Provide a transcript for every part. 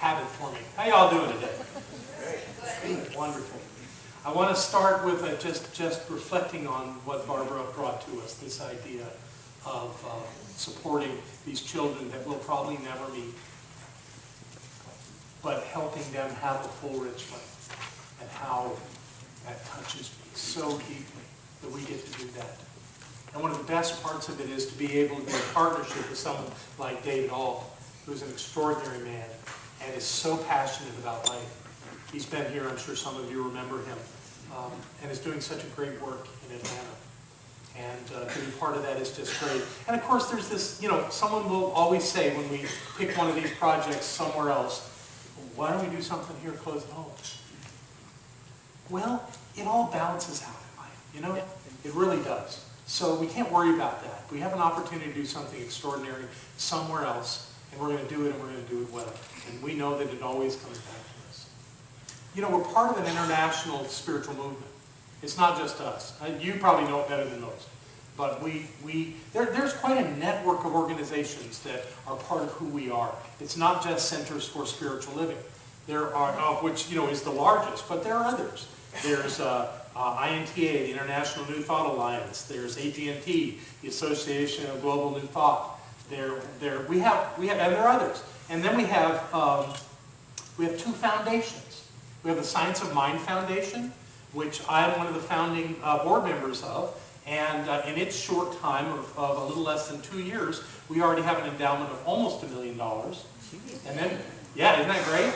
have it for me. How y'all doing today? Good. Wonderful. I want to start with just reflecting on what Barbara brought to us, this idea of supporting these children that we'll probably never meet, but helping them have a full rich life, and how that touches me so deeply that we get to do that. And one of the best parts of it is to be able to be in partnership with someone like David All, who's an extraordinary man and is so passionate about life. He's been here, I'm sure some of you remember him, and is doing such a great work in Atlanta. And to be part of that is just great. And of course there's this, someone will always say when we pick one of these projects somewhere else, why don't we do something here close at home? Well, it all balances out in life, It really does. So we can't worry about that. We have an opportunity to do something extraordinary somewhere else, and we're going to do it, and we're going to do it well. And we know that it always comes back to us. We're part of an international spiritual movement. It's not just us. You probably know it better than most. But there's quite a network of organizations that are part of who we are. It's not just Centers for Spiritual Living. There are, which is the largest, but there are others. There's INTA, the International New Thought Alliance. There's AGNT, the Association of Global New Thought. We have, and there are others. And then we have two foundations. We have the Science of Mind Foundation, which I'm one of the founding board members of. And in its short time of a little less than 2 years, we already have an endowment of almost $1 million. And then, yeah, isn't that great?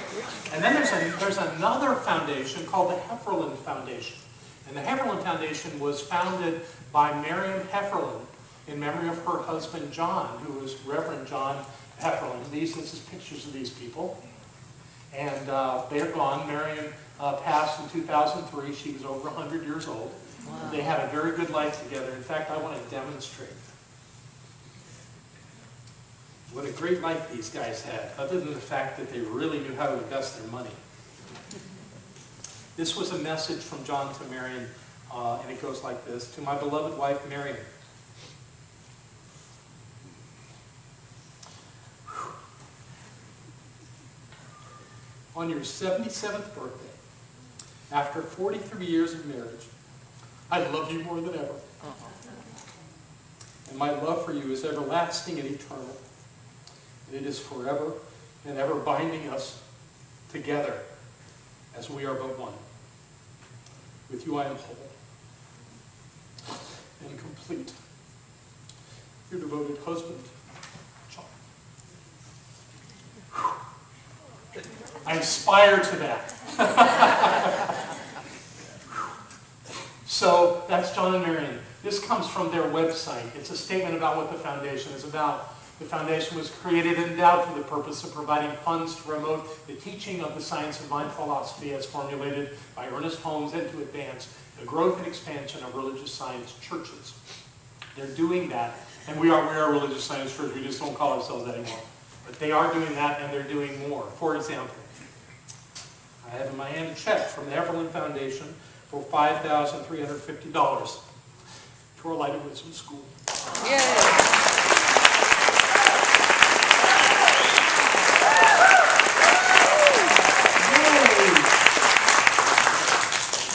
And then there's another foundation called the Hefferland Foundation. And the Hefferland Foundation was founded by Miriam Hefferland in memory of her husband John, who was Reverend John Hefferland. This is pictures of these people. And they are gone. Miriam passed in 2003. She was over 100 years old. Wow. They had a very good life together. In fact, I want to demonstrate what a great life these guys had, other than the fact that they really knew how to invest their money. This was a message from John to Marion, and it goes like this: to my beloved wife, Marion. On your 77th birthday, after 43 years of marriage, I love you more than ever. And my love for you is everlasting and eternal. And it is forever and ever binding us together as we are but one. With you I am whole and complete. Your devoted husband, John. I aspire to that. So that's John and Marion. This comes from their website. It's a statement about what the foundation is about. The foundation was created and endowed for the purpose of providing funds to promote the teaching of the science of mind philosophy as formulated by Ernest Holmes and to advance the growth and expansion of religious science churches. They're doing that, and we are a religious science church. We just don't call ourselves that anymore. But they are doing that, and they're doing more. For example, I have in my hand a check from the Hefferland Foundation for $5,350 to our Light of Wisdom School. Yay!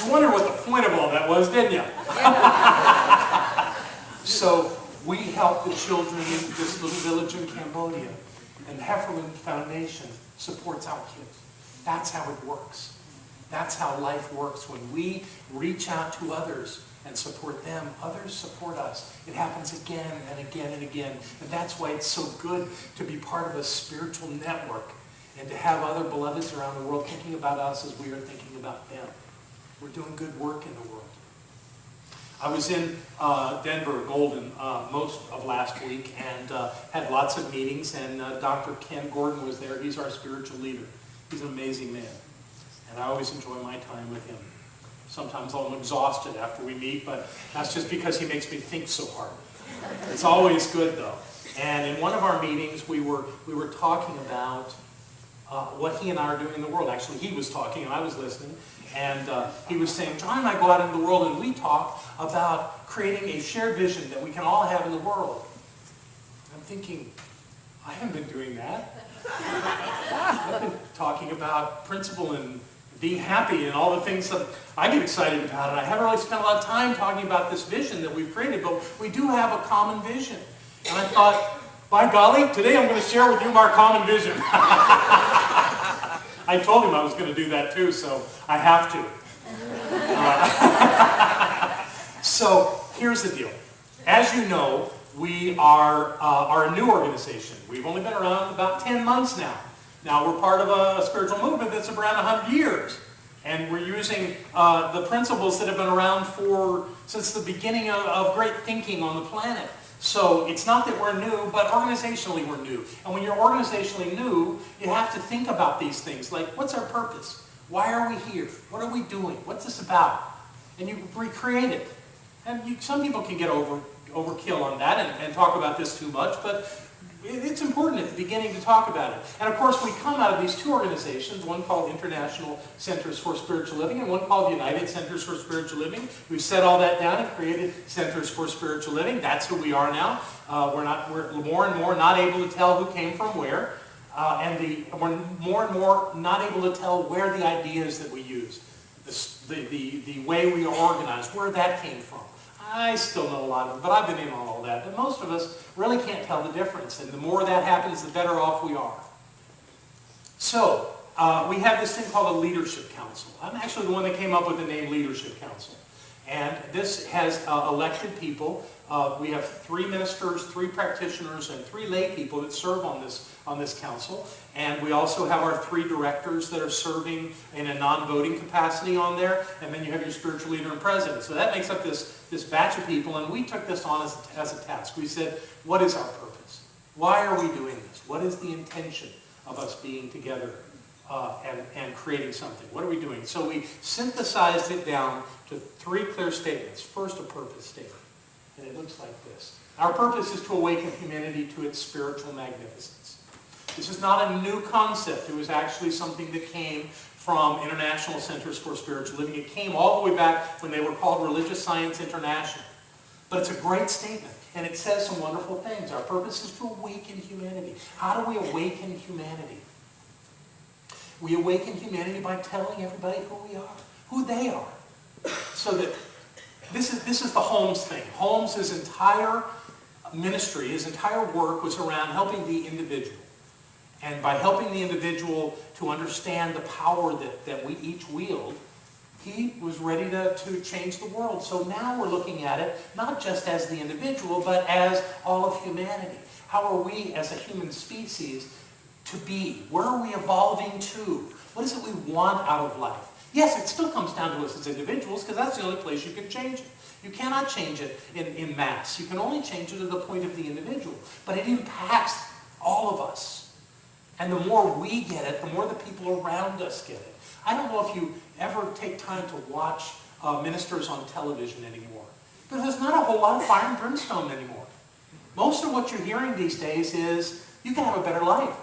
You wonder what the point of all that was, didn't you? So we help the children in this little village in Cambodia, and the Hefferland Foundation supports our kids. That's how it works. That's how life works. When we reach out to others and support them, others support us. It happens again and again and again. And that's why it's so good to be part of a spiritual network and to have other beloveds around the world thinking about us as we are thinking about them. We're doing good work in the world. I was in Denver, Golden, most of last week and had lots of meetings, and Dr. Ken Gordon was there. He's our spiritual leader. He's an amazing man. And I always enjoy my time with him. Sometimes I'm exhausted after we meet, but that's just because he makes me think so hard. It's always good, though. And in one of our meetings, we were talking about what he and I are doing in the world. Actually, he was talking, and I was listening. And he was saying, John and I go out into the world, and we talk about creating a shared vision that we can all have in the world. I'm thinking, I haven't been doing that. I've been talking about principle and being happy and all the things that I get excited about. And I haven't really spent a lot of time talking about this vision that we've created, but we do have a common vision. And I thought, by golly, today I'm going to share with you our common vision. I told him I was going to do that too, so I have to. So here's the deal. As you know, we are a new organization. We've only been around about 10 months now. Now we're part of a spiritual movement that's around 100 years. And we're using the principles that have been around since the beginning of great thinking on the planet. So it's not that we're new, but organizationally we're new. And when you're organizationally new, you have to think about these things. Like, what's our purpose? Why are we here? What are we doing? What's this about? And you recreate it. And some people can get overkill on that and talk about this too much, but it's important at the beginning to talk about it. And of course, we come out of these two organizations, one called International Centers for Spiritual Living and one called United Centers for Spiritual Living. We've set all that down and created Centers for Spiritual Living. That's who we are now. We're more and more not able to tell who came from where, we're more and more not able to tell where the ideas that we use, the way we are organized, where that came from. I still know a lot of it, but I've been in on all that. But most of us really can't tell the difference. And the more that happens, the better off we are. So, we have this thing called a leadership council. I'm actually the one that came up with the name Leadership Council. And this has elected people. We have 3 ministers, 3 practitioners, and 3 lay people that serve on this council. And we also have our 3 directors that are serving in a non-voting capacity on there. And then you have your spiritual leader and president. So that makes up this batch of people. And we took this on as a task. We said, what is our purpose? Why are we doing this? What is the intention of us being together and creating something? What are we doing? So we synthesized it down to 3 clear statements. First, a purpose statement. And it looks like this. Our purpose is to awaken humanity to its spiritual magnificence. This is not a new concept. It was actually something that came from International Centers for Spiritual Living. It came all the way back when they were called Religious Science International. But it's a great statement. And it says some wonderful things. Our purpose is to awaken humanity. How do we awaken humanity? We awaken humanity by telling everybody who we are, who they are. So that this is the Holmes thing. Holmes' entire ministry, his entire work was around helping the individual. And by helping the individual to understand the power that we each wield, he was ready to change the world. So now we're looking at it not just as the individual, but as all of humanity. How are we as a human species to be? Where are we evolving to? What is it we want out of life? Yes, it still comes down to us as individuals because that's the only place you can change it. You cannot change it in mass. You can only change it at the point of the individual. But it impacts all of us. And the more we get it, the more the people around us get it. I don't know if you ever take time to watch ministers on television anymore. But there's not a whole lot of fire and brimstone anymore. Most of what you're hearing these days is, you can have a better life.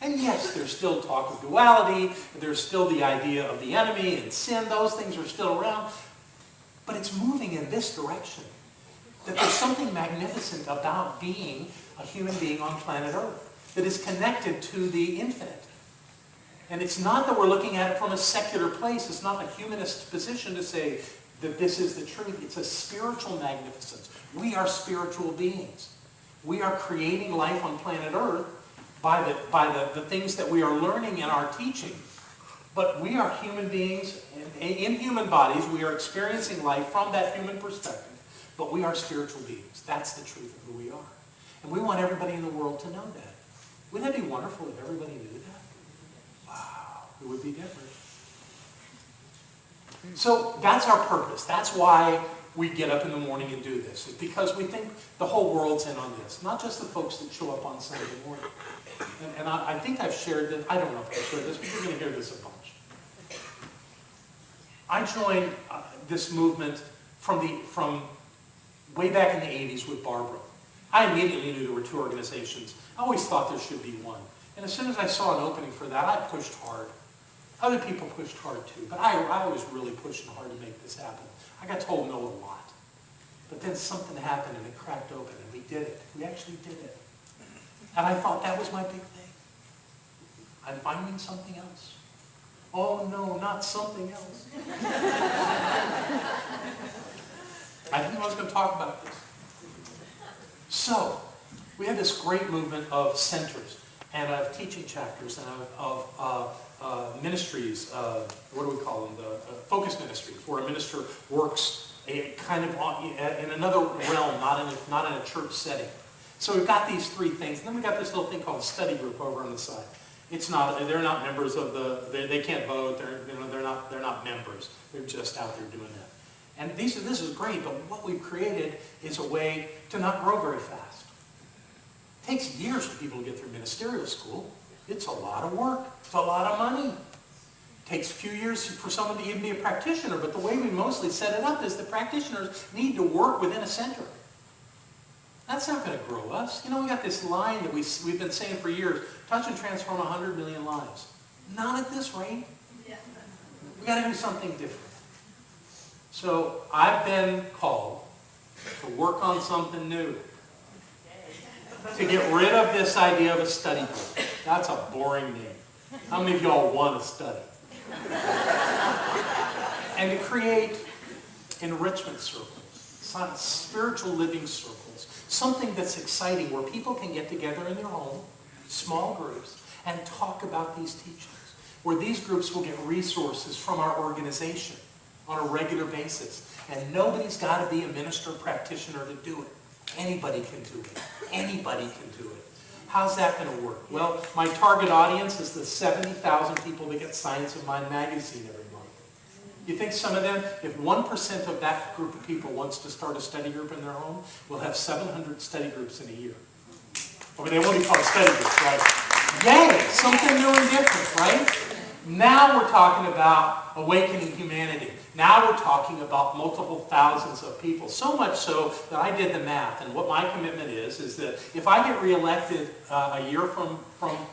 And yes, there's still talk of duality, there's still the idea of the enemy and sin, those things are still around. But it's moving in this direction. That there's something magnificent about being a human being on planet Earth that is connected to the infinite. And it's not that we're looking at it from a secular place. It's not a humanist position to say that this is the truth. It's a spiritual magnificence. We are spiritual beings. We are creating life on planet Earth by the things that we are learning in our teaching. But we are human beings. In human bodies, we are experiencing life from that human perspective. But we are spiritual beings. That's the truth of who we are. And we want everybody in the world to know that. Wouldn't that be wonderful if everybody knew that? Wow, it would be different. So that's our purpose. That's why we get up in the morning and do this. It's because we think the whole world's in on this, not just the folks that show up on Sunday morning. And I think I've shared this. I don't know if I've shared this, but you're going to hear this a bunch. I joined this movement from way back in the 80s with Barbara. I immediately knew there were 2 organizations. I always thought there should be one. And as soon as I saw an opening for that, I pushed hard. Other people pushed hard too, but I was really pushing hard to make this happen. I got told no a lot. But then something happened and it cracked open and we did it. We actually did it. And I thought that was my big thing. I'm finding something else. Oh no, not something else. I didn't know I was going to talk about this. So, we have this great movement of centers and of teaching chapters and of ministries, what do we call them, the focus ministries, where a minister works a kind of in another realm, not in a church setting. So we've got these three things, and then we've got this little thing called a study group over on the side. They're not members of they can't vote, they're not members, they're just out there doing that. And this is great, but what we've created is a way to not grow very fast. It takes years for people to get through ministerial school. It's a lot of work. It's a lot of money. It takes a few years for someone to even be a practitioner, but the way we mostly set it up is the practitioners need to work within a center. That's not going to grow us. You know, we got this line that we've been saying for years, touch and transform 100 million lives. Not at this rate. We've got to do something different. So I've been called to work on something new. To get rid of this idea of a study group. That's a boring name. How many of y'all want to study? And to create enrichment circles, spiritual living circles, something that's exciting where people can get together in their home, small groups, and talk about these teachings. Where these groups will get resources from our organization on a regular basis. And nobody's got to be a minister or practitioner to do it. Anybody can do it. Anybody can do it. How's that going to work? Well, my target audience is the 70,000 people that get Science of Mind magazine every month. You think some of them, if 1% of that group of people wants to start a study group in their home, we'll have 700 study groups in a year. Or they won't be called study groups, right? Yay! Something new and different, right? Now we're talking about awakening humanity. Now we're talking about multiple thousands of people. So much so that I did the math. And what my commitment is that if I get reelected a year from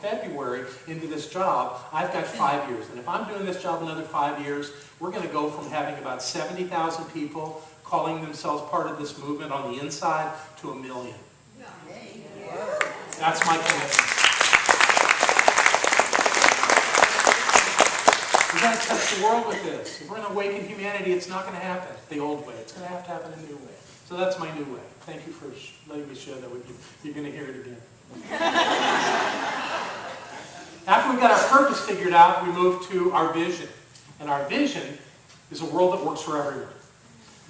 February into this job, I've got 5 years. And if I'm doing this job another 5 years, we're going to go from having about 70,000 people calling themselves part of this movement on the inside to 1 million. That's my commitment. We're going to touch the world with this. If we're going to awaken humanity, it's not going to happen the old way. It's going to have to happen a new way. So that's my new way. Thank you for letting me share that with you. You're going to hear it again. After we got our purpose figured out, we moved to our vision. And our vision is a world that works for everyone.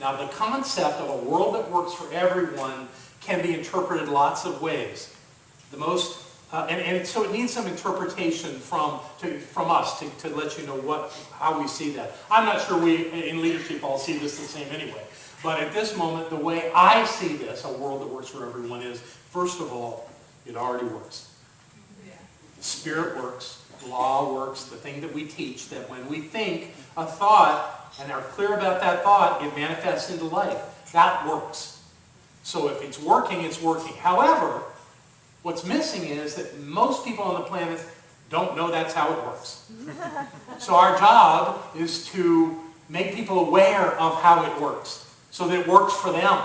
Now, the concept of a world that works for everyone can be interpreted lots of ways. The most so it needs some interpretation from us to let you know how we see that. I'm not sure we in leadership all see this the same anyway. But at this moment, the way I see this, a world that works for everyone, is, first of all, it already works. The Spirit works, the law works, the thing that we teach, that when we think a thought and are clear about that thought, it manifests into life. That works. So if it's working, it's working. However, what's missing is that most people on the planet don't know that's how it works. So our job is to make people aware of how it works, so that it works for them.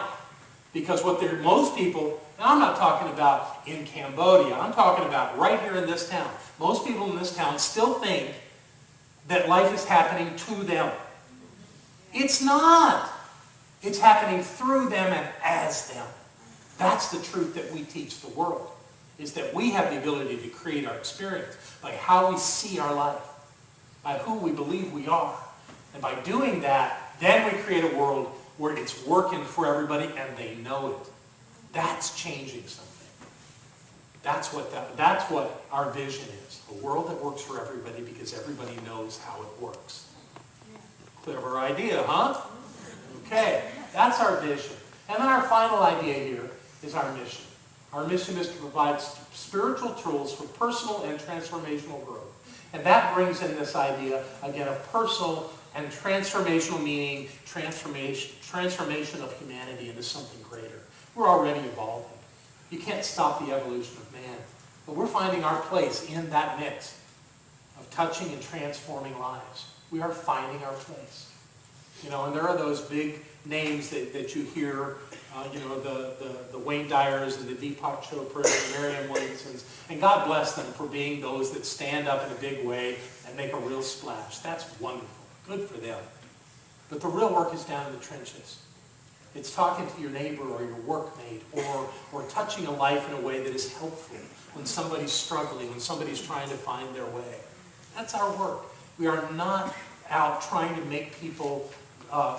Because most people, and I'm not talking about in Cambodia, I'm talking about right here in this town. Most people in this town still think that life is happening to them. It's not. It's happening through them and as them. That's the truth that we teach the world. Is that we have the ability to create our experience by how we see our life, by who we believe we are. And by doing that, then we create a world where it's working for everybody and they know it. That's changing something. That's what our vision is. A world that works for everybody because everybody knows how it works. Clever idea, huh? Okay, that's our vision. And then our final idea here is our mission. Our mission is to provide spiritual tools for personal and transformational growth. And that brings in this idea, again, of personal and transformational, meaning transformation of humanity into something greater. We're already evolving. You can't stop the evolution of man. But we're finding our place in that mix of touching and transforming lives. We are finding our place. You know, and there are those big names that you hear, you know, the Wayne Dyers and the Deepak Chopras and Marianne Williamsons. And God bless them for being those that stand up in a big way and make a real splash. That's wonderful. Good for them. But the real work is down in the trenches. It's talking to your neighbor or your workmate, or touching a life in a way that is helpful when somebody's struggling, when somebody's trying to find their way. That's our work. We are not out trying to make people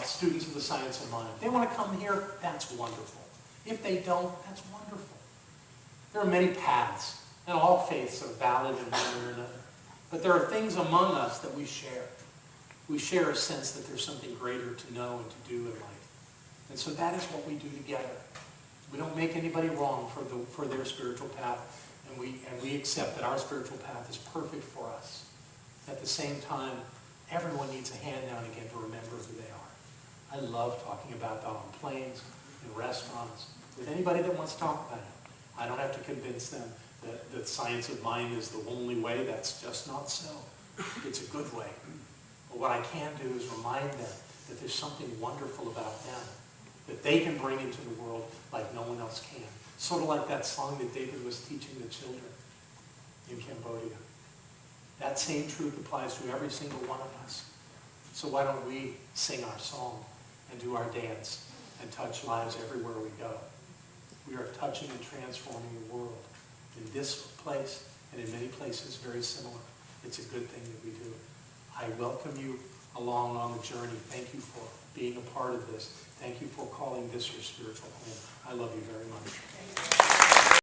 students of the science of mind. If they want to come here, that's wonderful. If they don't, that's wonderful. There are many paths, and all faiths are valid in one or another. But there are things among us that we share. We share a sense that there's something greater to know and to do in life. And so that is what we do together. We don't make anybody wrong for their spiritual path, and we accept that our spiritual path is perfect for us. At the same time, everyone needs a hand now and again to remember who they are. I love talking about that on planes, in restaurants, with anybody that wants to talk about it. I don't have to convince them that science of mind is the only way. That's just not so. It's a good way. But what I can do is remind them that there's something wonderful about them that they can bring into the world like no one else can. Sort of like that song that David was teaching the children in Cambodia. That same truth applies to every single one of us. So why don't we sing our song and do our dance and touch lives everywhere we go? We are touching and transforming the world in this place and in many places very similar. It's a good thing that we do. I welcome you along on the journey. Thank you for being a part of this. Thank you for calling this your spiritual home. I love you very much.